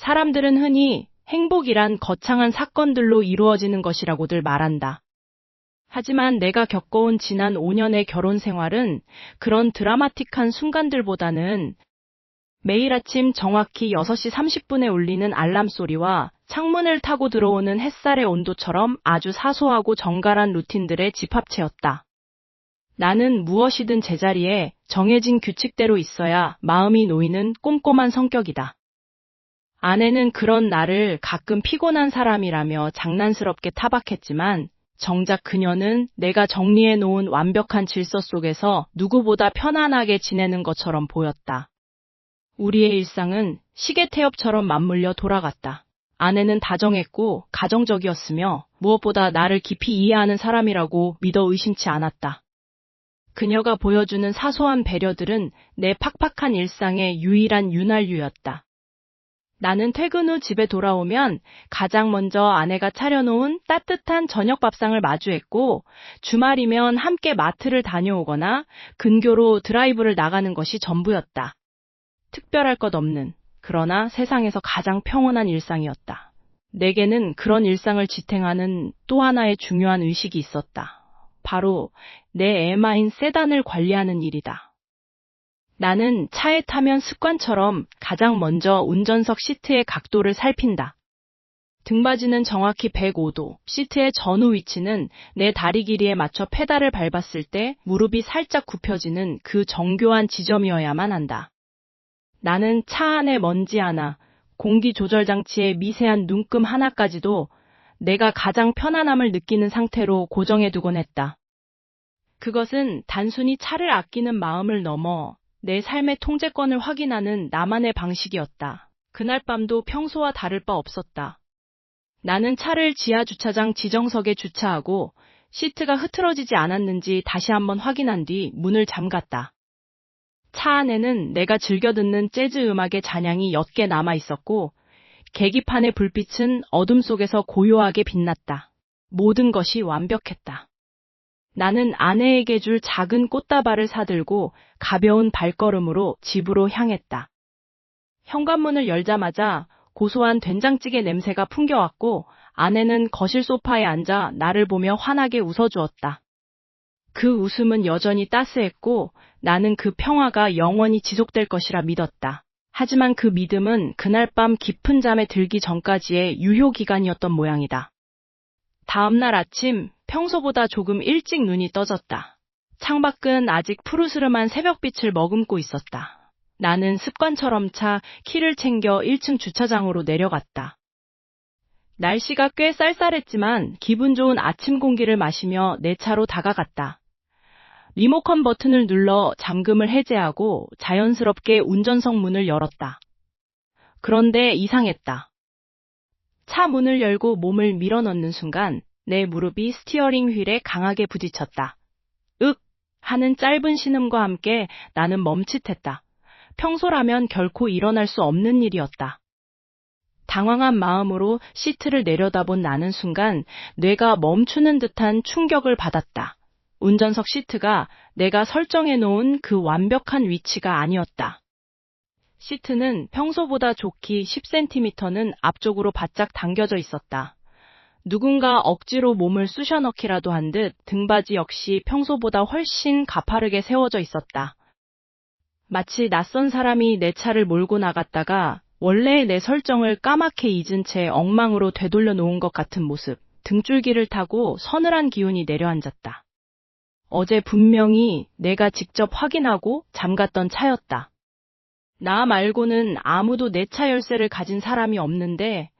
사람들은 흔히 행복이란 거창한 사건들로 이루어지는 것이라고들 말한다. 하지만 내가 겪어온 지난 5년의 결혼 생활은 그런 드라마틱한 순간들보다는 매일 아침 정확히 6시 30분에 울리는 알람 소리와 창문을 타고 들어오는 햇살의 온도처럼 아주 사소하고 정갈한 루틴들의 집합체였다. 나는 무엇이든 제자리에 정해진 규칙대로 있어야 마음이 놓이는 꼼꼼한 성격이다. 아내는 그런 나를 가끔 피곤한 사람이라며 장난스럽게 타박했지만 정작 그녀는 내가 정리해 놓은 완벽한 질서 속에서 누구보다 편안하게 지내는 것처럼 보였다. 우리의 일상은 시계 태엽처럼 맞물려 돌아갔다. 아내는 다정했고 가정적이었으며 무엇보다 나를 깊이 이해하는 사람이라고 믿어 의심치 않았다. 그녀가 보여주는 사소한 배려들은 내 팍팍한 일상의 유일한 윤활유였다. 나는 퇴근 후 집에 돌아오면 가장 먼저 아내가 차려놓은 따뜻한 저녁 밥상을 마주했고, 주말이면 함께 마트를 다녀오거나 근교로 드라이브를 나가는 것이 전부였다. 특별할 것 없는, 그러나 세상에서 가장 평온한 일상이었다. 내게는 그런 일상을 지탱하는 또 하나의 중요한 의식이 있었다. 바로 내 에마인 세단을 관리하는 일이다. 나는 차에 타면 습관처럼 가장 먼저 운전석 시트의 각도를 살핀다. 등받이는 정확히 105도, 시트의 전후 위치는 내 다리 길이에 맞춰 페달을 밟았을 때 무릎이 살짝 굽혀지는 그 정교한 지점이어야만 한다. 나는 차 안에 먼지 하나, 공기 조절 장치의 미세한 눈금 하나까지도 내가 가장 편안함을 느끼는 상태로 고정해두곤 했다. 그것은 단순히 차를 아끼는 마음을 넘어 내 삶의 통제권을 확인하는 나만의 방식이었다. 그날 밤도 평소와 다를 바 없었다. 나는 차를 지하 주차장 지정석에 주차하고 시트가 흐트러지지 않았는지 다시 한번 확인한 뒤 문을 잠갔다. 차 안에는 내가 즐겨 듣는 재즈 음악의 잔향이 옅게 남아 있었고, 계기판의 불빛은 어둠 속에서 고요하게 빛났다. 모든 것이 완벽했다. 나는 아내에게 줄 작은 꽃다발을 사들고 가벼운 발걸음으로 집으로 향했다. 현관문을 열자마자 고소한 된장찌개 냄새가 풍겨왔고, 아내는 거실 소파에 앉아 나를 보며 환하게 웃어주었다. 그 웃음은 여전히 따스했고 나는 그 평화가 영원히 지속될 것이라 믿었다. 하지만 그 믿음은 그날 밤 깊은 잠에 들기 전까지의 유효기간이었던 모양이다. 다음 날 아침, 평소보다 조금 일찍 눈이 떠졌다. 창밖은 아직 푸르스름한 새벽빛을 머금고 있었다. 나는 습관처럼 차 키를 챙겨 1층 주차장으로 내려갔다. 날씨가 꽤 쌀쌀했지만 기분 좋은 아침 공기를 마시며 내 차로 다가갔다. 리모컨 버튼을 눌러 잠금을 해제하고 자연스럽게 운전석 문을 열었다. 그런데 이상했다. 차 문을 열고 몸을 밀어넣는 순간 내 무릎이 스티어링 휠에 강하게 부딪혔다. 윽! 하는 짧은 신음과 함께 나는 멈칫했다. 평소라면 결코 일어날 수 없는 일이었다. 당황한 마음으로 시트를 내려다본 나는 순간 뇌가 멈추는 듯한 충격을 받았다. 운전석 시트가 내가 설정해 놓은 그 완벽한 위치가 아니었다. 시트는 평소보다 좋기 10cm는 앞쪽으로 바짝 당겨져 있었다. 누군가 억지로 몸을 쑤셔 넣기라도 한 듯 등받이 역시 평소보다 훨씬 가파르게 세워져 있었다. 마치 낯선 사람이 내 차를 몰고 나갔다가 원래의 내 설정을 까맣게 잊은 채 엉망으로 되돌려 놓은 것 같은 모습. 등줄기를 타고 서늘한 기운이 내려앉았다. 어제 분명히 내가 직접 확인하고 잠갔던 차였다. 나 말고는 아무도 내 차 열쇠를 가진 사람이 없는데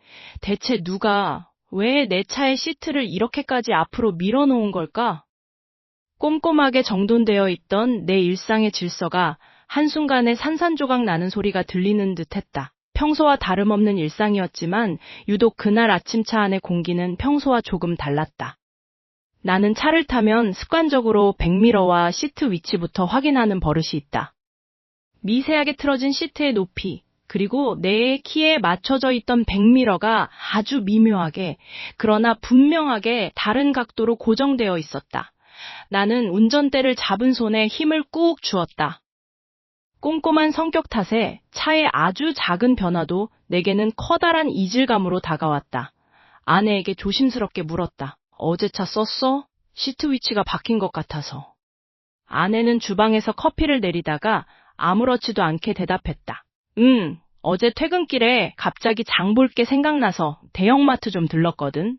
대체 누가 왜 내 차의 시트를 이렇게까지 앞으로 밀어놓은 걸까? 꼼꼼하게 정돈되어 있던 내 일상의 질서가 한순간에 산산조각 나는 소리가 들리는 듯했다. 평소와 다름없는 일상이었지만 유독 그날 아침차 안의 공기는 평소와 조금 달랐다. 나는 차를 타면 습관적으로 백미러와 시트 위치부터 확인하는 버릇이 있다. 미세하게 틀어진 시트의 높이, 그리고 내 키에 맞춰져 있던 백미러가 아주 미묘하게, 그러나 분명하게 다른 각도로 고정되어 있었다. 나는 운전대를 잡은 손에 힘을 꾹 주었다. 꼼꼼한 성격 탓에 차의 아주 작은 변화도 내게는 커다란 이질감으로 다가왔다. 아내에게 조심스럽게 물었다. 어제 차 썼어? 시트 위치가 바뀐 것 같아서. 아내는 주방에서 커피를 내리다가 아무렇지도 않게 대답했다. 응, 어제 퇴근길에 갑자기 장 볼 게 생각나서 대형마트 좀 들렀거든.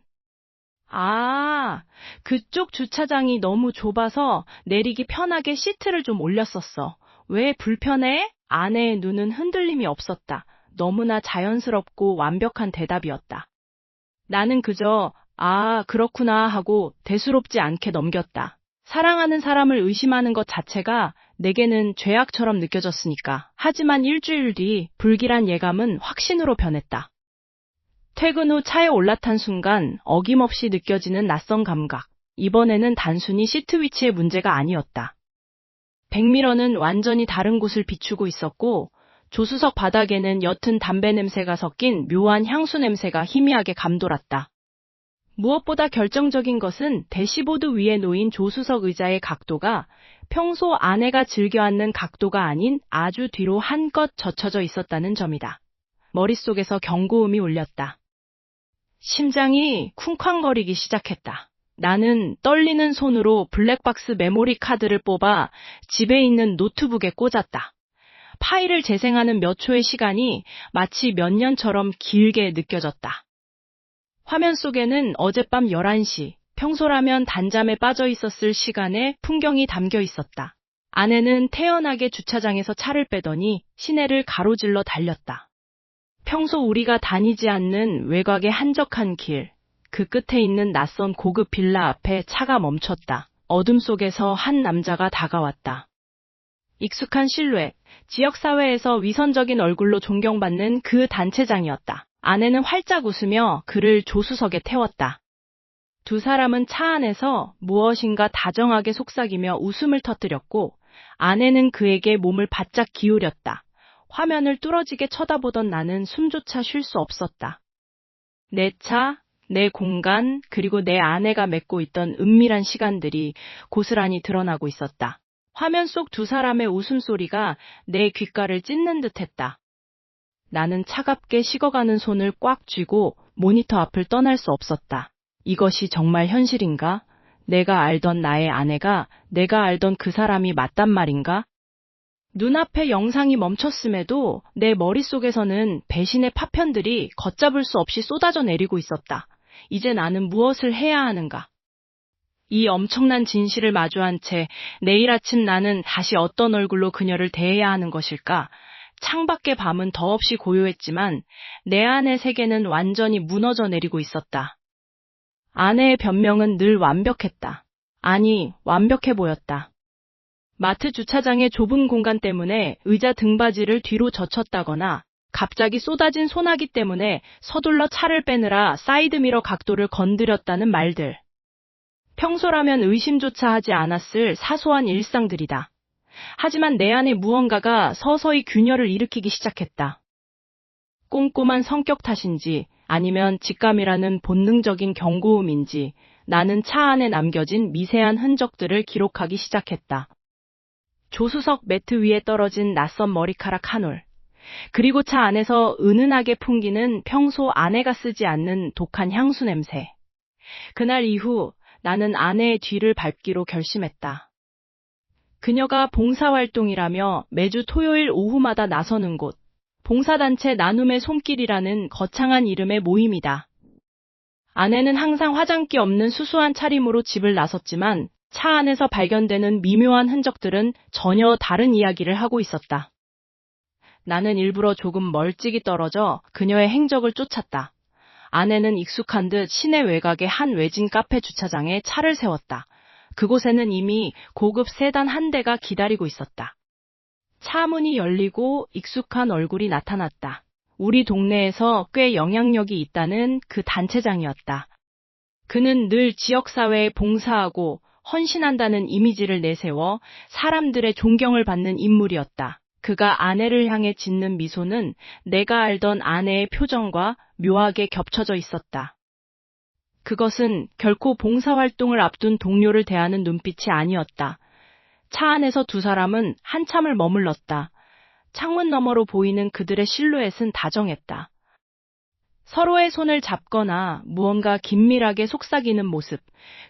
아, 그쪽 주차장이 너무 좁아서 내리기 편하게 시트를 좀 올렸었어. 왜 불편해? 아내의 눈은 흔들림이 없었다. 너무나 자연스럽고 완벽한 대답이었다. 나는 그저, 아, 그렇구나 하고 대수롭지 않게 넘겼다. 사랑하는 사람을 의심하는 것 자체가 내게는 죄악처럼 느껴졌으니까. 하지만 일주일 뒤 불길한 예감은 확신으로 변했다. 퇴근 후 차에 올라탄 순간 어김없이 느껴지는 낯선 감각. 이번에는 단순히 시트 위치의 문제가 아니었다. 백미러는 완전히 다른 곳을 비추고 있었고, 조수석 바닥에는 옅은 담배 냄새가 섞인 묘한 향수 냄새가 희미하게 감돌았다. 무엇보다 결정적인 것은 대시보드 위에 놓인 조수석 의자의 각도가 평소 아내가 즐겨 앉는 각도가 아닌 아주 뒤로 한껏 젖혀져 있었다는 점이다. 머릿속에서 경고음이 울렸다. 심장이 쿵쾅거리기 시작했다. 나는 떨리는 손으로 블랙박스 메모리 카드를 뽑아 집에 있는 노트북에 꽂았다. 파일을 재생하는 몇 초의 시간이 마치 몇 년처럼 길게 느껴졌다. 화면 속에는 어젯밤 11시, 평소라면 단잠에 빠져 있었을 시간의 풍경이 담겨 있었다. 아내는 태연하게 주차장에서 차를 빼더니 시내를 가로질러 달렸다. 평소 우리가 다니지 않는 외곽의 한적한 길, 그 끝에 있는 낯선 고급 빌라 앞에 차가 멈췄다. 어둠 속에서 한 남자가 다가왔다. 익숙한 실루엣, 지역사회에서 위선적인 얼굴로 존경받는 그 단체장이었다. 아내는 활짝 웃으며 그를 조수석에 태웠다. 두 사람은 차 안에서 무엇인가 다정하게 속삭이며 웃음을 터뜨렸고, 아내는 그에게 몸을 바짝 기울였다. 화면을 뚫어지게 쳐다보던 나는 숨조차 쉴 수 없었다. 내 차, 내 공간, 그리고 내 아내가 맺고 있던 은밀한 시간들이 고스란히 드러나고 있었다. 화면 속 두 사람의 웃음소리가 내 귓가를 찢는 듯했다. 나는 차갑게 식어가는 손을 꽉 쥐고 모니터 앞을 떠날 수 없었다. 이것이 정말 현실인가? 내가 알던 나의 아내가 내가 알던 그 사람이 맞단 말인가? 눈앞에 영상이 멈췄음에도 내 머릿속에서는 배신의 파편들이 걷잡을 수 없이 쏟아져 내리고 있었다. 이제 나는 무엇을 해야 하는가? 이 엄청난 진실을 마주한 채 내일 아침 나는 다시 어떤 얼굴로 그녀를 대해야 하는 것일까? 창밖의 밤은 더없이 고요했지만 내 안의 세계는 완전히 무너져 내리고 있었다. 아내의 변명은 늘 완벽했다. 아니, 완벽해 보였다. 마트 주차장의 좁은 공간 때문에 의자 등받이를 뒤로 젖혔다거나 갑자기 쏟아진 소나기 때문에 서둘러 차를 빼느라 사이드미러 각도를 건드렸다는 말들. 평소라면 의심조차 하지 않았을 사소한 일상들이다. 하지만 내 안에 무언가가 서서히 균열을 일으키기 시작했다. 꼼꼼한 성격 탓인지 아니면 직감이라는 본능적인 경고음인지 나는 차 안에 남겨진 미세한 흔적들을 기록하기 시작했다. 조수석 매트 위에 떨어진 낯선 머리카락 한 올, 그리고 차 안에서 은은하게 풍기는 평소 아내가 쓰지 않는 독한 향수 냄새. 그날 이후 나는 아내의 뒤를 밟기로 결심했다. 그녀가 봉사활동이라며 매주 토요일 오후마다 나서는 곳, 봉사단체 나눔의 손길이라는 거창한 이름의 모임이다. 아내는 항상 화장기 없는 수수한 차림으로 집을 나섰지만 차 안에서 발견되는 미묘한 흔적들은 전혀 다른 이야기를 하고 있었다. 나는 일부러 조금 멀찍이 떨어져 그녀의 행적을 쫓았다. 아내는 익숙한 듯 시내 외곽의 한 외진 카페 주차장에 차를 세웠다. 그곳에는 이미 고급 세단 한 대가 기다리고 있었다. 차 문이 열리고 익숙한 얼굴이 나타났다. 우리 동네에서 꽤 영향력이 있다는 그 단체장이었다. 그는 늘 지역사회에 봉사하고 헌신한다는 이미지를 내세워 사람들의 존경을 받는 인물이었다. 그가 아내를 향해 짓는 미소는 내가 알던 아내의 표정과 묘하게 겹쳐져 있었다. 그것은 결코 봉사활동을 앞둔 동료를 대하는 눈빛이 아니었다. 차 안에서 두 사람은 한참을 머물렀다. 창문 너머로 보이는 그들의 실루엣은 다정했다. 서로의 손을 잡거나 무언가 긴밀하게 속삭이는 모습,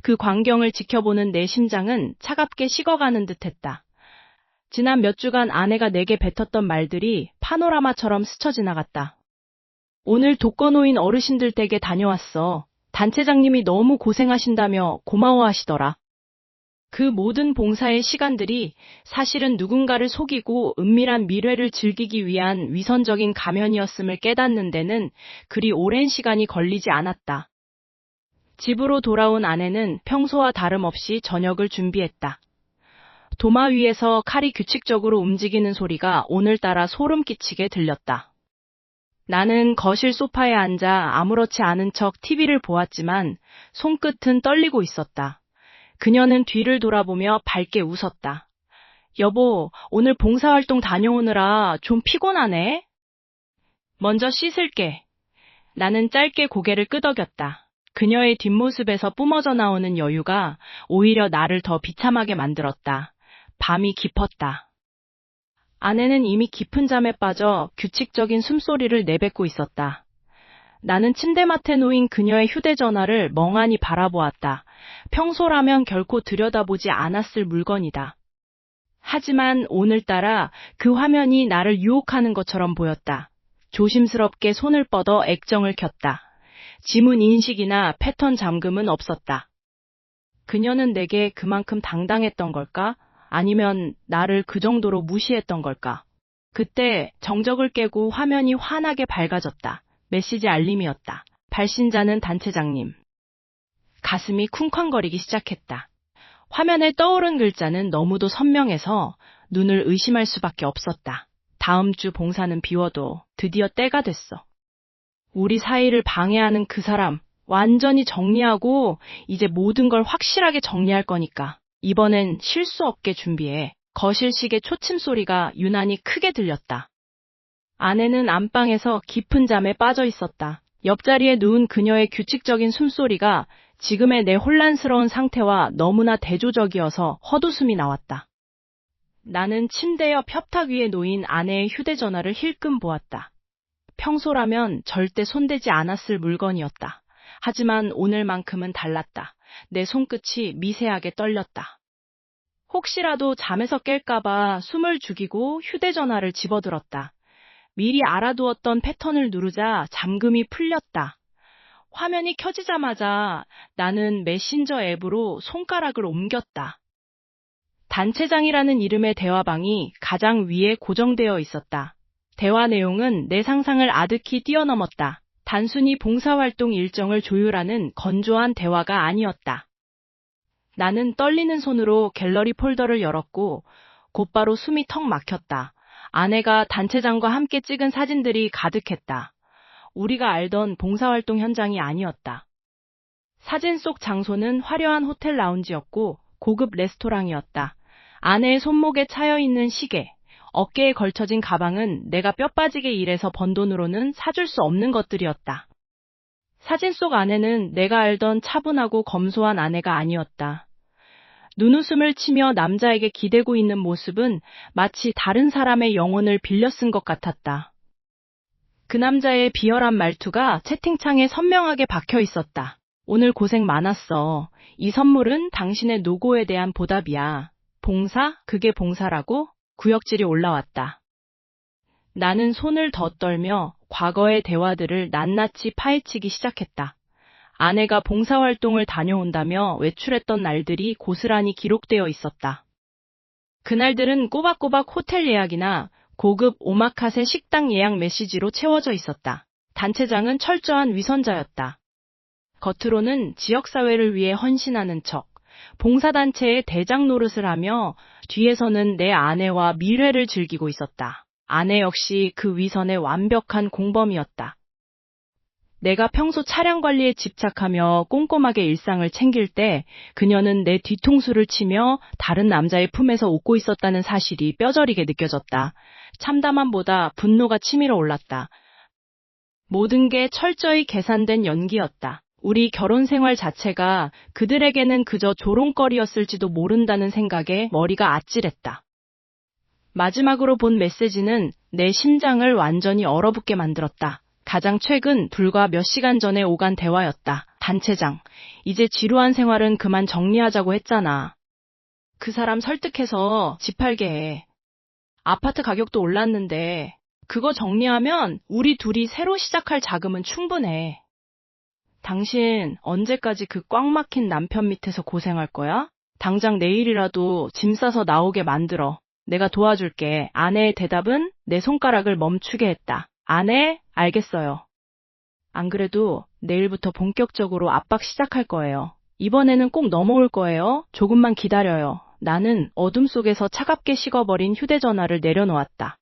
그 광경을 지켜보는 내 심장은 차갑게 식어가는 듯했다. 지난 몇 주간 아내가 내게 뱉었던 말들이 파노라마처럼 스쳐 지나갔다. 오늘 독거노인 어르신들 댁에 다녀왔어. 단체장님이 너무 고생하신다며 고마워하시더라. 그 모든 봉사의 시간들이 사실은 누군가를 속이고 은밀한 미래를 즐기기 위한 위선적인 가면이었음을 깨닫는 데는 그리 오랜 시간이 걸리지 않았다. 집으로 돌아온 아내는 평소와 다름없이 저녁을 준비했다. 도마 위에서 칼이 규칙적으로 움직이는 소리가 오늘따라 소름 끼치게 들렸다. 나는 거실 소파에 앉아 아무렇지 않은 척 TV를 보았지만 손끝은 떨리고 있었다. 그녀는 뒤를 돌아보며 밝게 웃었다. 여보, 오늘 봉사활동 다녀오느라 좀 피곤하네? 먼저 씻을게. 나는 짧게 고개를 끄덕였다. 그녀의 뒷모습에서 뿜어져 나오는 여유가 오히려 나를 더 비참하게 만들었다. 밤이 깊었다. 아내는 이미 깊은 잠에 빠져 규칙적인 숨소리를 내뱉고 있었다. 나는 침대맡에 놓인 그녀의 휴대전화를 멍하니 바라보았다. 평소라면 결코 들여다보지 않았을 물건이다. 하지만 오늘따라 그 화면이 나를 유혹하는 것처럼 보였다. 조심스럽게 손을 뻗어 액정을 켰다. 지문 인식이나 패턴 잠금은 없었다. 그녀는 내게 그만큼 당당했던 걸까? 아니면 나를 그 정도로 무시했던 걸까? 그때 정적을 깨고 화면이 환하게 밝아졌다. 메시지 알림이었다. 발신자는 단체장님. 가슴이 쿵쾅거리기 시작했다. 화면에 떠오른 글자는 너무도 선명해서 눈을 의심할 수밖에 없었다. 다음 주 봉사는 비워도 드디어 때가 됐어. 우리 사이를 방해하는 그 사람 완전히 정리하고 이제 모든 걸 확실하게 정리할 거니까 이번엔 실수 없게 준비해. 거실 시계 초침 소리가 유난히 크게 들렸다. 아내는 안방에서 깊은 잠에 빠져 있었다. 옆자리에 누운 그녀의 규칙적인 숨소리가 지금의 내 혼란스러운 상태와 너무나 대조적이어서 헛웃음이 나왔다. 나는 침대 옆 협탁 위에 놓인 아내의 휴대전화를 힐끔 보았다. 평소라면 절대 손대지 않았을 물건이었다. 하지만 오늘만큼은 달랐다. 내 손끝이 미세하게 떨렸다. 혹시라도 잠에서 깰까봐 숨을 죽이고 휴대전화를 집어들었다. 미리 알아두었던 패턴을 누르자 잠금이 풀렸다. 화면이 켜지자마자 나는 메신저 앱으로 손가락을 옮겼다. 단체장이라는 이름의 대화방이 가장 위에 고정되어 있었다. 대화 내용은 내 상상을 아득히 뛰어넘었다. 단순히 봉사활동 일정을 조율하는 건조한 대화가 아니었다. 나는 떨리는 손으로 갤러리 폴더를 열었고 곧바로 숨이 턱 막혔다. 아내가 단체장과 함께 찍은 사진들이 가득했다. 우리가 알던 봉사활동 현장이 아니었다. 사진 속 장소는 화려한 호텔 라운지였고 고급 레스토랑이었다. 아내의 손목에 차여있는 시계, 어깨에 걸쳐진 가방은 내가 뼈 빠지게 일해서 번 돈으로는 사줄 수 없는 것들이었다. 사진 속 아내는 내가 알던 차분하고 검소한 아내가 아니었다. 눈웃음을 치며 남자에게 기대고 있는 모습은 마치 다른 사람의 영혼을 빌려 쓴 것 같았다. 그 남자의 비열한 말투가 채팅창에 선명하게 박혀 있었다. 오늘 고생 많았어. 이 선물은 당신의 노고에 대한 보답이야. 봉사? 그게 봉사라고? 구역질이 올라왔다. 나는 손을 더 떨며 과거의 대화들을 낱낱이 파헤치기 시작했다. 아내가 봉사활동을 다녀온다며 외출했던 날들이 고스란히 기록되어 있었다. 그날들은 꼬박꼬박 호텔 예약이나 고급 오마카세 식당 예약 메시지로 채워져 있었다. 단체장은 철저한 위선자였다. 겉으로는 지역사회를 위해 헌신하는 척, 봉사단체의 대장 노릇을 하며 뒤에서는 내 아내와 미래를 즐기고 있었다. 아내 역시 그 위선의 완벽한 공범이었다. 내가 평소 차량 관리에 집착하며 꼼꼼하게 일상을 챙길 때 그녀는 내 뒤통수를 치며 다른 남자의 품에서 웃고 있었다는 사실이 뼈저리게 느껴졌다. 참담함보다 분노가 치밀어 올랐다. 모든 게 철저히 계산된 연기였다. 우리 결혼 생활 자체가 그들에게는 그저 조롱거리였을지도 모른다는 생각에 머리가 아찔했다. 마지막으로 본 메시지는 내 심장을 완전히 얼어붙게 만들었다. 가장 최근 불과 몇 시간 전에 오간 대화였다. 단체장, 이제 지루한 생활은 그만 정리하자고 했잖아. 그 사람 설득해서 집 팔게 해. 아파트 가격도 올랐는데 그거 정리하면 우리 둘이 새로 시작할 자금은 충분해. 당신 언제까지 그 꽉 막힌 남편 밑에서 고생할 거야? 당장 내일이라도 짐 싸서 나오게 만들어. 내가 도와줄게. 아내의 대답은 내 손가락을 멈추게 했다. 아내, 알겠어요. 안 그래도 내일부터 본격적으로 압박 시작할 거예요. 이번에는 꼭 넘어올 거예요. 조금만 기다려요. 나는 어둠 속에서 차갑게 식어버린 휴대전화를 내려놓았다.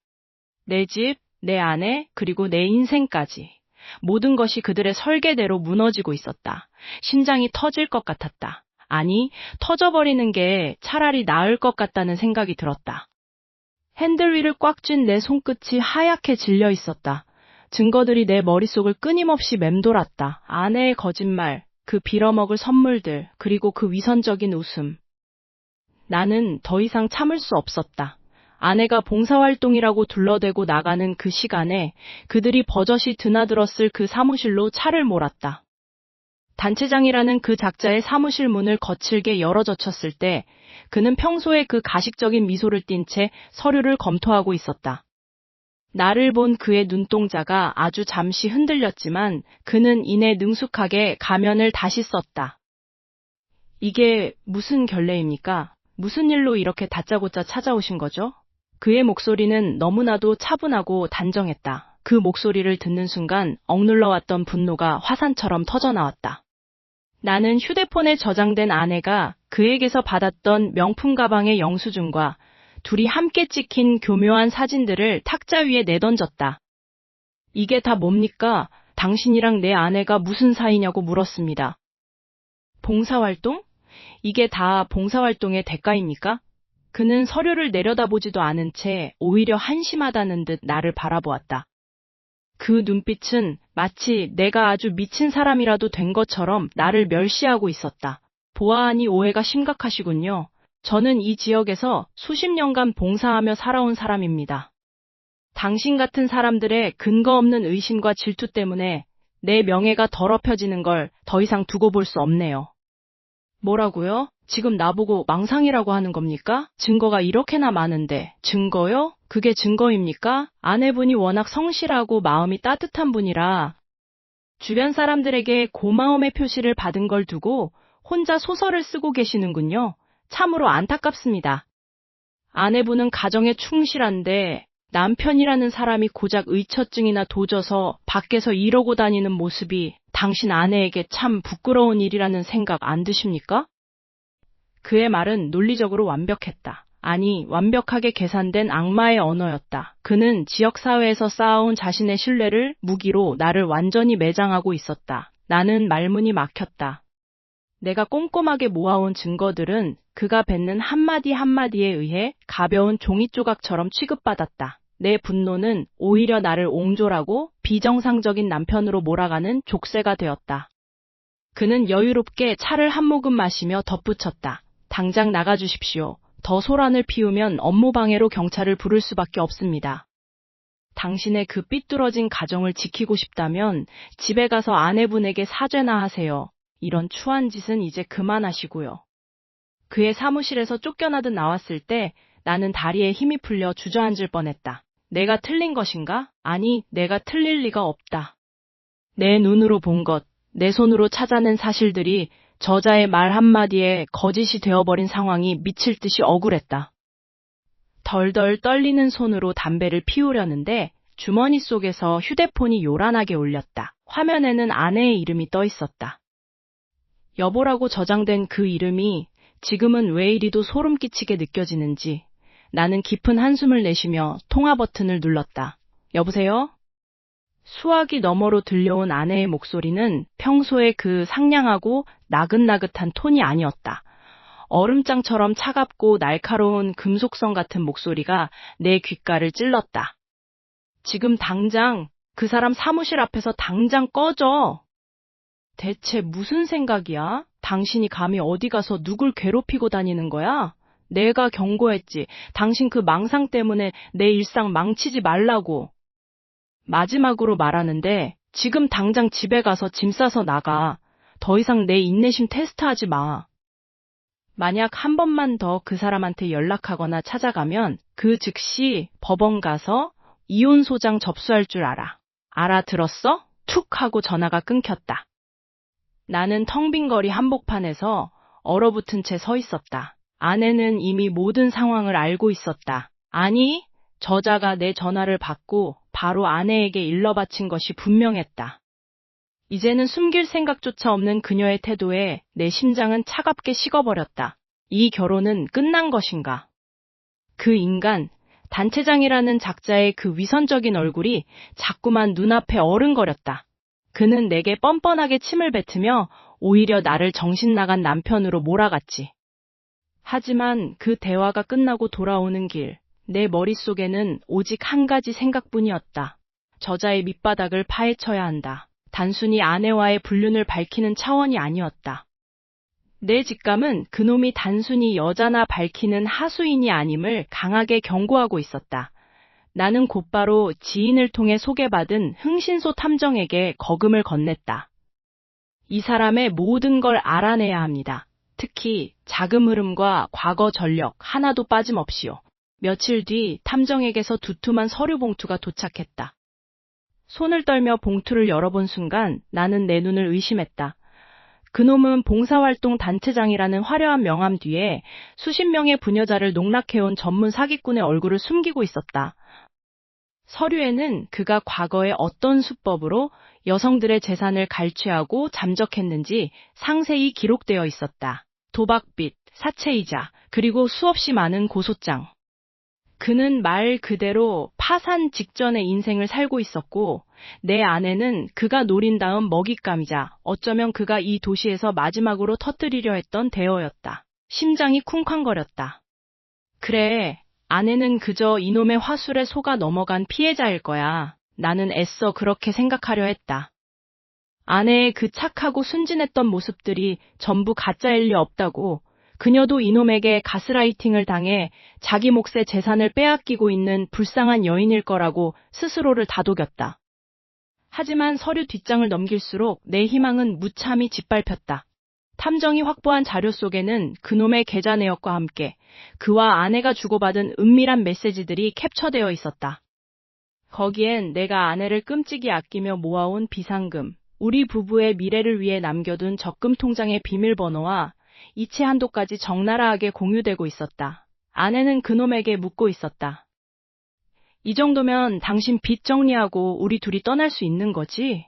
내 집, 내 아내, 그리고 내 인생까지. 모든 것이 그들의 설계대로 무너지고 있었다. 심장이 터질 것 같았다. 아니, 터져버리는 게 차라리 나을 것 같다는 생각이 들었다. 핸들 위를 꽉 쥔 내 손끝이 하얗게 질려 있었다. 증거들이 내 머릿속을 끊임없이 맴돌았다. 아내의 거짓말, 그 빌어먹을 선물들, 그리고 그 위선적인 웃음. 나는 더 이상 참을 수 없었다. 아내가 봉사활동이라고 둘러대고 나가는 그 시간에 그들이 버젓이 드나들었을 그 사무실로 차를 몰았다. 단체장이라는 그 작자의 사무실 문을 거칠게 열어젖혔을 때 그는 평소에 그 가식적인 미소를 띤 채 서류를 검토하고 있었다. 나를 본 그의 눈동자가 아주 잠시 흔들렸지만 그는 이내 능숙하게 가면을 다시 썼다. 이게 무슨 결례입니까? 무슨 일로 이렇게 다짜고짜 찾아오신 거죠? 그의 목소리는 너무나도 차분하고 단정했다. 그 목소리를 듣는 순간 억눌러왔던 분노가 화산처럼 터져나왔다. 나는 휴대폰에 저장된 아내가 그에게서 받았던 명품 가방의 영수증과 둘이 함께 찍힌 교묘한 사진들을 탁자 위에 내던졌다. 이게 다 뭡니까? 당신이랑 내 아내가 무슨 사이냐고 물었습니다. 봉사활동? 이게 다 봉사활동의 대가입니까? 그는 서류를 내려다보지도 않은 채 오히려 한심하다는 듯 나를 바라보았다. 그 눈빛은 마치 내가 아주 미친 사람이라도 된 것처럼 나를 멸시하고 있었다. 보아하니 오해가 심각하시군요. 저는 이 지역에서 수십 년간 봉사하며 살아온 사람입니다. 당신 같은 사람들의 근거 없는 의심과 질투 때문에 내 명예가 더럽혀지는 걸 더 이상 두고 볼 수 없네요. 뭐라고요? 지금 나보고 망상이라고 하는 겁니까? 증거가 이렇게나 많은데. 증거요? 그게 증거입니까? 아내분이 워낙 성실하고 마음이 따뜻한 분이라 주변 사람들에게 고마움의 표시를 받은 걸 두고 혼자 소설을 쓰고 계시는군요. 참으로 안타깝습니다. 아내분은 가정에 충실한데 남편이라는 사람이 고작 의처증이나 도져서 밖에서 이러고 다니는 모습이 당신 아내에게 참 부끄러운 일이라는 생각 안 드십니까? 그의 말은 논리적으로 완벽했다. 아니, 완벽하게 계산된 악마의 언어였다. 그는 지역사회에서 쌓아온 자신의 신뢰를 무기로 나를 완전히 매장하고 있었다. 나는 말문이 막혔다. 내가 꼼꼼하게 모아온 증거들은 그가 뱉는 한마디 한마디에 의해 가벼운 종이 조각처럼 취급받았다. 내 분노는 오히려 나를 옹졸하고 비정상적인 남편으로 몰아가는 족쇄가 되었다. 그는 여유롭게 차를 한 모금 마시며 덧붙였다. 당장 나가주십시오. 더 소란을 피우면 업무방해로 경찰을 부를 수밖에 없습니다. 당신의 그 삐뚤어진 가정을 지키고 싶다면 집에 가서 아내분에게 사죄나 하세요. 이런 추한 짓은 이제 그만하시고요. 그의 사무실에서 쫓겨나듯 나왔을 때 나는 다리에 힘이 풀려 주저앉을 뻔했다. 내가 틀린 것인가? 아니, 내가 틀릴 리가 없다. 내 눈으로 본 것, 내 손으로 찾아낸 사실들이 저자의 말 한마디에 거짓이 되어버린 상황이 미칠 듯이 억울했다. 덜덜 떨리는 손으로 담배를 피우려는데 주머니 속에서 휴대폰이 요란하게 울렸다. 화면에는 아내의 이름이 떠 있었다. 여보라고 저장된 그 이름이 지금은 왜 이리도 소름 끼치게 느껴지는지 나는 깊은 한숨을 내쉬며 통화 버튼을 눌렀다. 여보세요? 수화기 너머로 들려온 아내의 목소리는 평소의 그 상냥하고 나긋나긋한 톤이 아니었다. 얼음장처럼 차갑고 날카로운 금속성 같은 목소리가 내 귓가를 찔렀다. 지금 당장 그 사람 사무실 앞에서 당장 꺼져. 대체 무슨 생각이야? 당신이 감히 어디 가서 누굴 괴롭히고 다니는 거야? 내가 경고했지. 당신 그 망상 때문에 내 일상 망치지 말라고. 마지막으로 말하는데 지금 당장 집에 가서 짐 싸서 나가. 더 이상 내 인내심 테스트하지 마. 만약 한 번만 더 그 사람한테 연락하거나 찾아가면 그 즉시 법원 가서 이혼 소장 접수할 줄 알아. 알아들었어? 툭 하고 전화가 끊겼다. 나는 텅 빈 거리 한복판에서 얼어붙은 채 서 있었다. 아내는 이미 모든 상황을 알고 있었다. 아니, 저자가 내 전화를 받고 바로 아내에게 일러 바친 것이 분명했다. 이제는 숨길 생각조차 없는 그녀의 태도에 내 심장은 차갑게 식어버렸다. 이 결혼은 끝난 것인가? 그 인간, 단체장이라는 작자의 그 위선적인 얼굴이 자꾸만 눈앞에 어른거렸다. 그는 내게 뻔뻔하게 침을 뱉으며 오히려 나를 정신 나간 남편으로 몰아갔지. 하지만 그 대화가 끝나고 돌아오는 길, 내 머릿속에는 오직 한 가지 생각뿐이었다. 저자의 밑바닥을 파헤쳐야 한다. 단순히 아내와의 불륜을 밝히는 차원이 아니었다. 내 직감은 그놈이 단순히 여자나 밝히는 하수인이 아님을 강하게 경고하고 있었다. 나는 곧바로 지인을 통해 소개받은 흥신소 탐정에게 거금을 건넸다. 이 사람의 모든 걸 알아내야 합니다. 특히 자금 흐름과 과거 전력 하나도 빠짐없이요. 며칠 뒤 탐정에게서 두툼한 서류 봉투가 도착했다. 손을 떨며 봉투를 열어본 순간 나는 내 눈을 의심했다. 그놈은 봉사활동 단체장이라는 화려한 명함 뒤에 수십 명의 부녀자를 농락해온 전문 사기꾼의 얼굴을 숨기고 있었다. 서류에는 그가 과거에 어떤 수법으로 여성들의 재산을 갈취하고 잠적했는지 상세히 기록되어 있었다. 도박빚, 사채이자, 그리고 수없이 많은 고소장. 그는 말 그대로 파산 직전의 인생을 살고 있었고 내 아내는 그가 노린 다음 먹잇감이자 어쩌면 그가 이 도시에서 마지막으로 터뜨리려 했던 대어였다. 심장이 쿵쾅거렸다. 그래, 아내는 그저 이놈의 화술에 속아 넘어간 피해자일 거야. 나는 애써 그렇게 생각하려 했다. 아내의 그 착하고 순진했던 모습들이 전부 가짜일 리 없다고. 그녀도 이놈에게 가스라이팅을 당해 자기 몫의 재산을 빼앗기고 있는 불쌍한 여인일 거라고 스스로를 다독였다. 하지만 서류 뒷장을 넘길수록 내 희망은 무참히 짓밟혔다. 탐정이 확보한 자료 속에는 그놈의 계좌 내역과 함께 그와 아내가 주고받은 은밀한 메시지들이 캡처되어 있었다. 거기엔 내가 아내를 끔찍이 아끼며 모아온 비상금, 우리 부부의 미래를 위해 남겨둔 적금 통장의 비밀번호와 이체 한도까지 적나라하게 공유되고 있었다. 아내는 그놈에게 묻고 있었다. 이 정도면 당신 빚 정리하고 우리 둘이 떠날 수 있는 거지?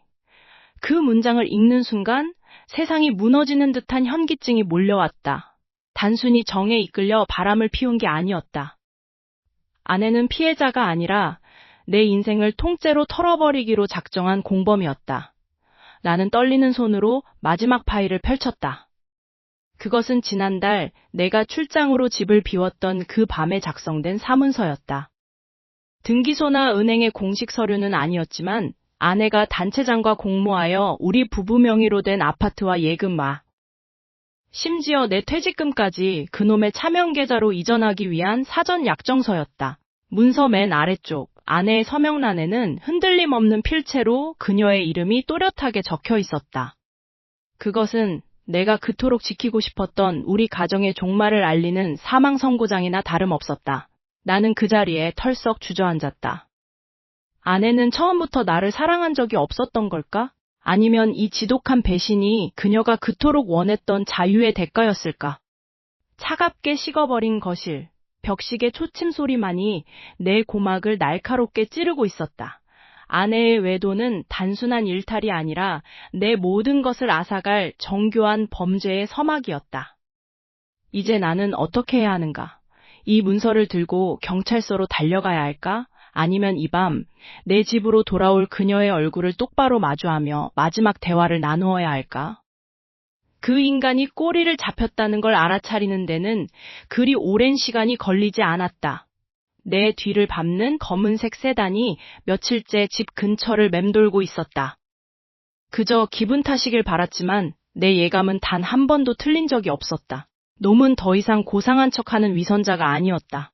그 문장을 읽는 순간 세상이 무너지는 듯한 현기증이 몰려왔다. 단순히 정에 이끌려 바람을 피운 게 아니었다. 아내는 피해자가 아니라 내 인생을 통째로 털어버리기로 작정한 공범이었다. 나는 떨리는 손으로 마지막 파일을 펼쳤다. 그것은 지난달 내가 출장으로 집을 비웠던 그 밤에 작성된 사문서였다. 등기소나 은행의 공식 서류는 아니었지만 아내가 단체장과 공모하여 우리 부부 명의로 된 아파트와 예금마, 심지어 내 퇴직금까지 그놈의 차명 계좌로 이전하기 위한 사전 약정서였다. 문서 맨 아래쪽 아내의 서명란에는 흔들림 없는 필체로 그녀의 이름이 또렷하게 적혀 있었다. 그것은 내가 그토록 지키고 싶었던 우리 가정의 종말을 알리는 사망 선고장이나 다름없었다. 나는 그 자리에 털썩 주저앉았다. 아내는 처음부터 나를 사랑한 적이 없었던 걸까? 아니면 이 지독한 배신이 그녀가 그토록 원했던 자유의 대가였을까? 차갑게 식어버린 거실, 벽식의 초침 소리만이 내 고막을 날카롭게 찌르고 있었다. 아내의 외도는 단순한 일탈이 아니라 내 모든 것을 앗아갈 정교한 범죄의 서막이었다. 이제 나는 어떻게 해야 하는가? 이 문서를 들고 경찰서로 달려가야 할까? 아니면 이 밤 내 집으로 돌아올 그녀의 얼굴을 똑바로 마주하며 마지막 대화를 나누어야 할까? 그 인간이 꼬리를 잡혔다는 걸 알아차리는 데는 그리 오랜 시간이 걸리지 않았다. 내 뒤를 밟는 검은색 세단이 며칠째 집 근처를 맴돌고 있었다. 그저 기분 탓이길 바랐지만 내 예감은 단 한 번도 틀린 적이 없었다. 놈은 더 이상 고상한 척하는 위선자가 아니었다.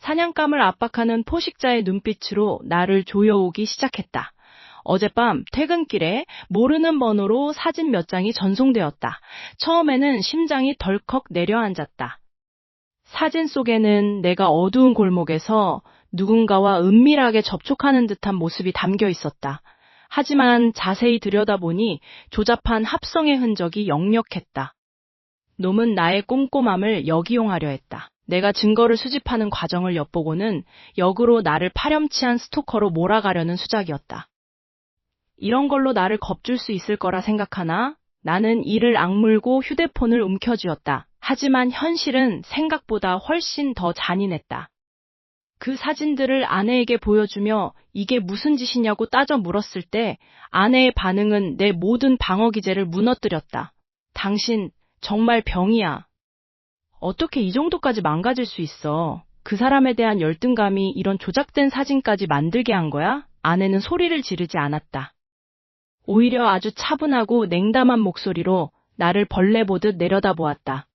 사냥감을 압박하는 포식자의 눈빛으로 나를 조여오기 시작했다. 어젯밤 퇴근길에 모르는 번호로 사진 몇 장이 전송되었다. 처음에는 심장이 덜컥 내려앉았다. 사진 속에는 내가 어두운 골목에서 누군가와 은밀하게 접촉하는 듯한 모습이 담겨 있었다. 하지만 자세히 들여다보니 조잡한 합성의 흔적이 역력했다. 놈은 나의 꼼꼼함을 역이용하려 했다. 내가 증거를 수집하는 과정을 엿보고는 역으로 나를 파렴치한 스토커로 몰아가려는 수작이었다. 이런 걸로 나를 겁줄 수 있을 거라 생각하나? 나는 이를 악물고 휴대폰을 움켜쥐었다. 하지만 현실은 생각보다 훨씬 더 잔인했다. 그 사진들을 아내에게 보여주며 이게 무슨 짓이냐고 따져 물었을 때 아내의 반응은 내 모든 방어 기제를 무너뜨렸다. 당신 정말 병이야. 어떻게 이 정도까지 망가질 수 있어? 그 사람에 대한 열등감이 이런 조작된 사진까지 만들게 한 거야? 아내는 소리를 지르지 않았다. 오히려 아주 차분하고 냉담한 목소리로 나를 벌레 보듯 내려다보았다.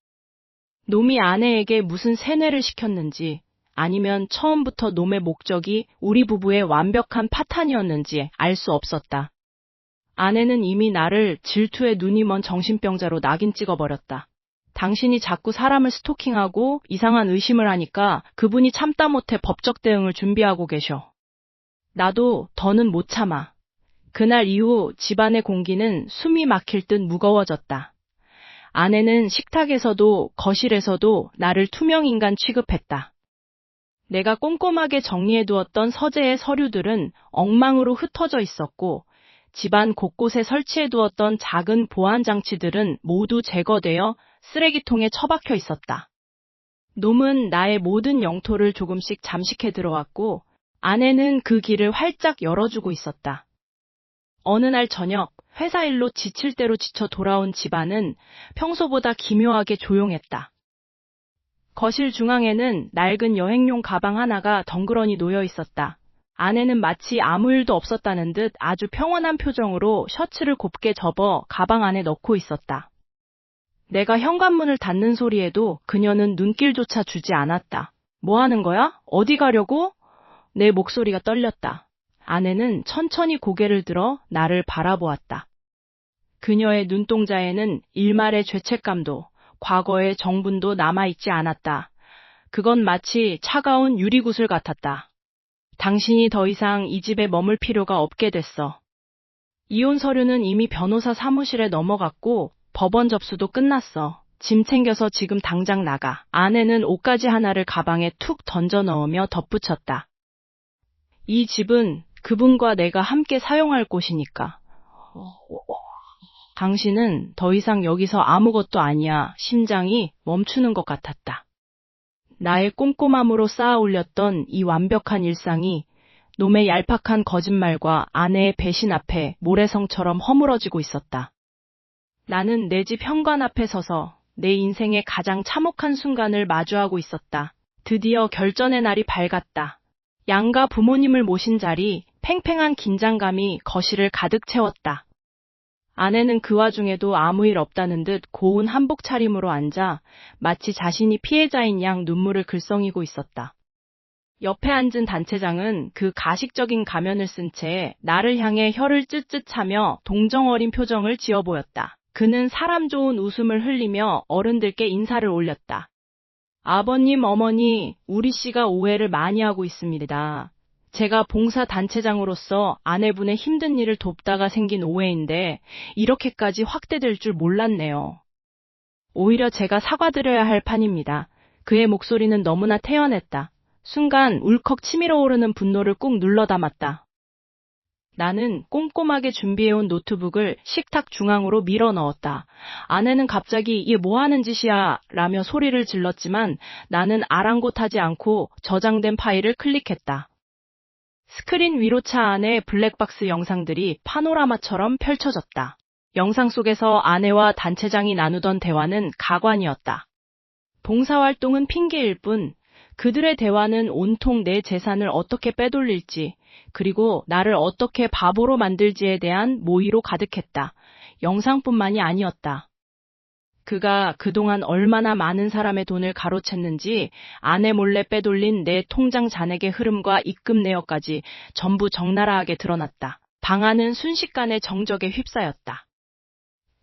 놈이 아내에게 무슨 세뇌를 시켰는지 아니면 처음부터 놈의 목적이 우리 부부의 완벽한 파탄이었는지 알 수 없었다. 아내는 이미 나를 질투에 눈이 먼 정신병자로 낙인 찍어버렸다. 당신이 자꾸 사람을 스토킹하고 이상한 의심을 하니까 그분이 참다 못해 법적 대응을 준비하고 계셔. 나도 더는 못 참아. 그날 이후 집안의 공기는 숨이 막힐 듯 무거워졌다. 아내는 식탁에서도 거실에서도 나를 투명인간 취급했다. 내가 꼼꼼하게 정리해두었던 서재의 서류들은 엉망으로 흩어져 있었고 집안 곳곳에 설치해두었던 작은 보안 장치들은 모두 제거되어 쓰레기통에 처박혀 있었다. 놈은 나의 모든 영토를 조금씩 잠식해 들어왔고 아내는 그 길을 활짝 열어주고 있었다. 어느 날 저녁 회사 일로 지칠 대로 지쳐 돌아온 집안은 평소보다 기묘하게 조용했다. 거실 중앙에는 낡은 여행용 가방 하나가 덩그러니 놓여 있었다. 아내는 마치 아무 일도 없었다는 듯 아주 평온한 표정으로 셔츠를 곱게 접어 가방 안에 넣고 있었다. 내가 현관문을 닫는 소리에도 그녀는 눈길조차 주지 않았다. 뭐 하는 거야? 어디 가려고? 내 목소리가 떨렸다. 아내는 천천히 고개를 들어 나를 바라보았다. 그녀의 눈동자에는 일말의 죄책감도 과거의 정분도 남아있지 않았다. 그건 마치 차가운 유리구슬 같았다. 당신이 더 이상 이 집에 머물 필요가 없게 됐어. 이혼 서류는 이미 변호사 사무실에 넘어갔고 법원 접수도 끝났어. 짐 챙겨서 지금 당장 나가. 아내는 옷가지 하나를 가방에 툭 던져 넣으며 덧붙였다. 이 집은 그분과 내가 함께 사용할 곳이니까. 당신은 더 이상 여기서 아무것도 아니야. 심장이 멈추는 것 같았다. 나의 꼼꼼함으로 쌓아 올렸던 이 완벽한 일상이 놈의 얄팍한 거짓말과 아내의 배신 앞에 모래성처럼 허물어지고 있었다. 나는 내 집 현관 앞에 서서 내 인생의 가장 참혹한 순간을 마주하고 있었다. 드디어 결전의 날이 밝았다. 양가 부모님을 모신 자리, 팽팽한 긴장감이 거실을 가득 채웠다. 아내는 그 와중에도 아무 일 없다는 듯 고운 한복 차림으로 앉아 마치 자신이 피해자인 양 눈물을 글썽이고 있었다. 옆에 앉은 단체장은 그 가식적인 가면을 쓴 채 나를 향해 혀를 쯧쯧 차며 동정어린 표정을 지어 보였다. 그는 사람 좋은 웃음을 흘리며 어른들께 인사를 올렸다. 아버님, 어머니, 우리 씨가 오해를 많이 하고 있습니다. 제가 봉사단체장으로서 아내분의 힘든 일을 돕다가 생긴 오해인데 이렇게까지 확대될 줄 몰랐네요. 오히려 제가 사과드려야 할 판입니다. 그의 목소리는 너무나 태연했다. 순간 울컥 치밀어 오르는 분노를 꾹 눌러 담았다. 나는 꼼꼼하게 준비해온 노트북을 식탁 중앙으로 밀어 넣었다. 아내는 갑자기 이게 뭐 하는 짓이야 라며 소리를 질렀지만 나는 아랑곳하지 않고 저장된 파일을 클릭했다. 스크린 위로차 안에 블랙박스 영상들이 파노라마처럼 펼쳐졌다. 영상 속에서 아내와 단체장이 나누던 대화는 가관이었다. 봉사활동은 핑계일 뿐 그들의 대화는 온통 내 재산을 어떻게 빼돌릴지 그리고 나를 어떻게 바보로 만들지에 대한 모의로 가득했다. 영상뿐만이 아니었다. 그가 그동안 얼마나 많은 사람의 돈을 가로챘는지 아내 몰래 빼돌린 내 통장 잔액의 흐름과 입금 내역까지 전부 적나라하게 드러났다. 방 안은 순식간에 정적에 휩싸였다.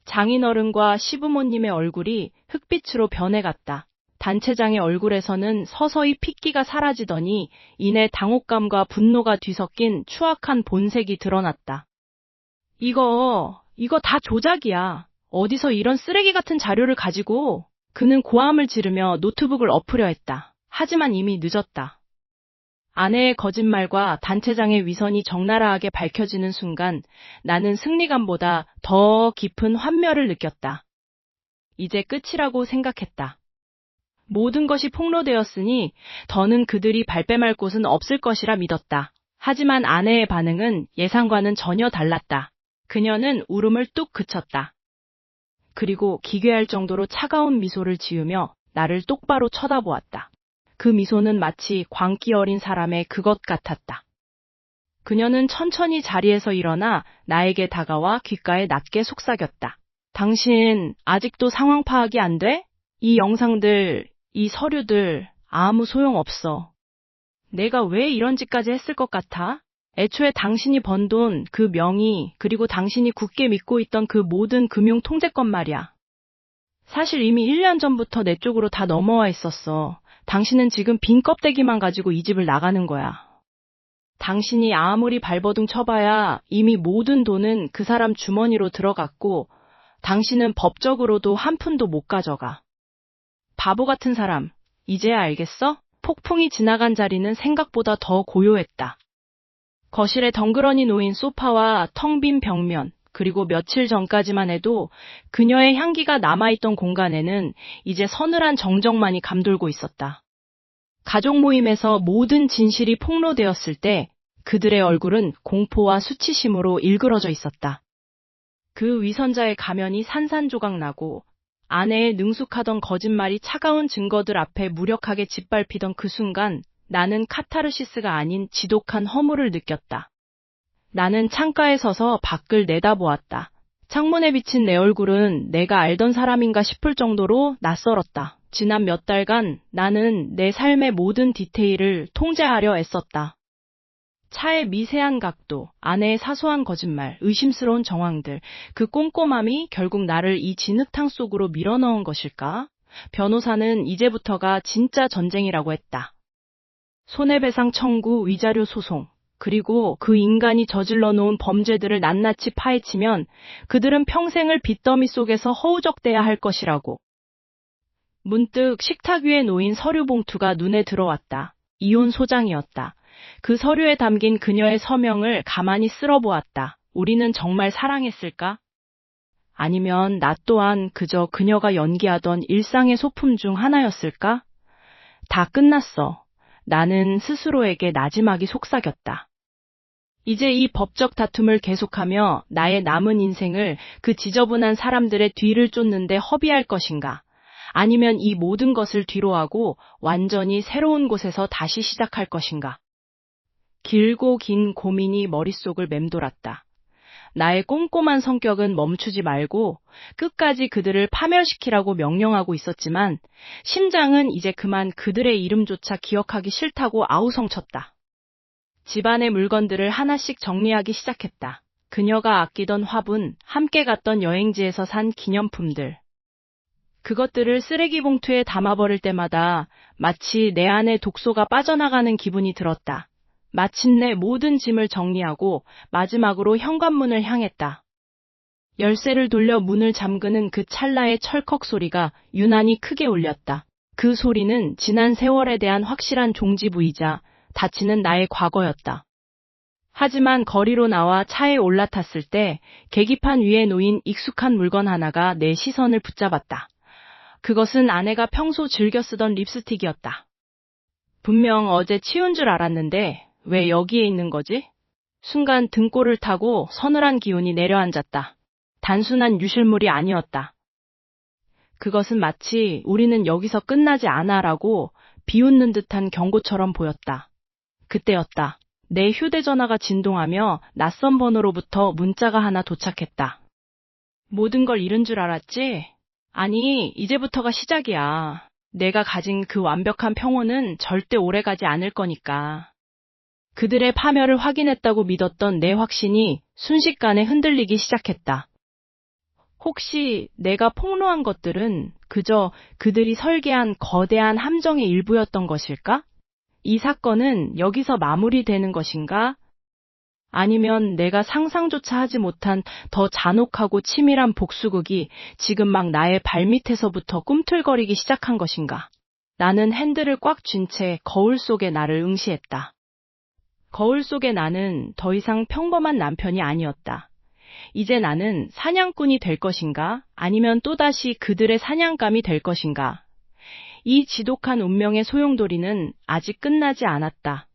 장인어른과 시부모님의 얼굴이 흑빛으로 변해갔다. 단체장의 얼굴에서는 서서히 핏기가 사라지더니 이내 당혹감과 분노가 뒤섞인 추악한 본색이 드러났다. 이거 다 조작이야. 어디서 이런 쓰레기 같은 자료를 가지고. 그는 고함을 지르며 노트북을 엎으려 했다. 하지만 이미 늦었다. 아내의 거짓말과 단체장의 위선이 적나라하게 밝혀지는 순간 나는 승리감보다 더 깊은 환멸을 느꼈다. 이제 끝이라고 생각했다. 모든 것이 폭로되었으니 더는 그들이 발뺌할 곳은 없을 것이라 믿었다. 하지만 아내의 반응은 예상과는 전혀 달랐다. 그녀는 울음을 뚝 그쳤다. 그리고 기괴할 정도로 차가운 미소를 지으며 나를 똑바로 쳐다보았다. 그 미소는 마치 광기 어린 사람의 그것 같았다. 그녀는 천천히 자리에서 일어나 나에게 다가와 귓가에 낮게 속삭였다. 당신 아직도 상황 파악이 안 돼? 이 영상들, 이 서류들 아무 소용없어. 내가 왜 이런 짓까지 했을 것 같아? 애초에 당신이 번 돈, 그 명의, 그리고 당신이 굳게 믿고 있던 그 모든 금융 통제권 말이야. 사실 이미 1년 전부터 내 쪽으로 다 넘어와 있었어. 당신은 지금 빈 껍데기만 가지고 이 집을 나가는 거야. 당신이 아무리 발버둥 쳐봐야 이미 모든 돈은 그 사람 주머니로 들어갔고 당신은 법적으로도 한 푼도 못 가져가. 바보 같은 사람, 이제야 알겠어? 폭풍이 지나간 자리는 생각보다 더 고요했다. 거실에 덩그러니 놓인 소파와 텅 빈 벽면, 그리고 며칠 전까지만 해도 그녀의 향기가 남아있던 공간에는 이제 서늘한 정적만이 감돌고 있었다. 가족 모임에서 모든 진실이 폭로되었을 때 그들의 얼굴은 공포와 수치심으로 일그러져 있었다. 그 위선자의 가면이 산산조각나고 아내의 능숙하던 거짓말이 차가운 증거들 앞에 무력하게 짓밟히던 그 순간 나는 카타르시스가 아닌 지독한 허물을 느꼈다. 나는 창가에 서서 밖을 내다보았다. 창문에 비친 내 얼굴은 내가 알던 사람인가 싶을 정도로 낯설었다. 지난 몇 달간 나는 내 삶의 모든 디테일을 통제하려 애썼다. 차의 미세한 각도, 아내의 사소한 거짓말, 의심스러운 정황들, 그 꼼꼼함이 결국 나를 이 진흙탕 속으로 밀어넣은 것일까? 변호사는 이제부터가 진짜 전쟁이라고 했다. 손해배상 청구, 위자료 소송, 그리고 그 인간이 저질러 놓은 범죄들을 낱낱이 파헤치면 그들은 평생을 빚더미 속에서 허우적대야 할 것이라고. 문득 식탁 위에 놓인 서류 봉투가 눈에 들어왔다. 이혼 소장이었다. 그 서류에 담긴 그녀의 서명을 가만히 쓸어보았다. 우리는 정말 사랑했을까? 아니면 나 또한 그저 그녀가 연기하던 일상의 소품 중 하나였을까? 다 끝났어. 나는 스스로에게 나지막이 속삭였다. 이제 이 법적 다툼을 계속하며 나의 남은 인생을 그 지저분한 사람들의 뒤를 쫓는데 허비할 것인가? 아니면 이 모든 것을 뒤로하고 완전히 새로운 곳에서 다시 시작할 것인가? 길고 긴 고민이 머릿속을 맴돌았다. 나의 꼼꼼한 성격은 멈추지 말고 끝까지 그들을 파멸시키라고 명령하고 있었지만 심장은 이제 그만 그들의 이름조차 기억하기 싫다고 아우성쳤다. 집안의 물건들을 하나씩 정리하기 시작했다. 그녀가 아끼던 화분, 함께 갔던 여행지에서 산 기념품들. 그것들을 쓰레기 봉투에 담아버릴 때마다 마치 내 안에 독소가 빠져나가는 기분이 들었다. 마침내 모든 짐을 정리하고 마지막으로 현관문을 향했다. 열쇠를 돌려 문을 잠그는 그 찰나의 철컥 소리가 유난히 크게 울렸다. 그 소리는 지난 세월에 대한 확실한 종지부이자 닫히는 나의 과거였다. 하지만 거리로 나와 차에 올라탔을 때 계기판 위에 놓인 익숙한 물건 하나가 내 시선을 붙잡았다. 그것은 아내가 평소 즐겨 쓰던 립스틱이었다. 분명 어제 치운 줄 알았는데 왜 여기에 있는 거지? 순간 등골을 타고 서늘한 기운이 내려앉았다. 단순한 유실물이 아니었다. 그것은 마치 우리는 여기서 끝나지 않아라고 비웃는 듯한 경고처럼 보였다. 그때였다. 내 휴대전화가 진동하며 낯선 번호로부터 문자가 하나 도착했다. 모든 걸 잃은 줄 알았지? 아니, 이제부터가 시작이야. 내가 가진 그 완벽한 평온은 절대 오래가지 않을 거니까. 그들의 파멸을 확인했다고 믿었던 내 확신이 순식간에 흔들리기 시작했다. 혹시 내가 폭로한 것들은 그저 그들이 설계한 거대한 함정의 일부였던 것일까? 이 사건은 여기서 마무리되는 것인가? 아니면 내가 상상조차 하지 못한 더 잔혹하고 치밀한 복수극이 지금 막 나의 발밑에서부터 꿈틀거리기 시작한 것인가? 나는 핸들을 꽉 쥔 채 거울 속의 나를 응시했다. 거울 속의 나는 더 이상 평범한 남편이 아니었다. 이제 나는 사냥꾼이 될 것인가? 아니면 또다시 그들의 사냥감이 될 것인가? 이 지독한 운명의 소용돌이는 아직 끝나지 않았다.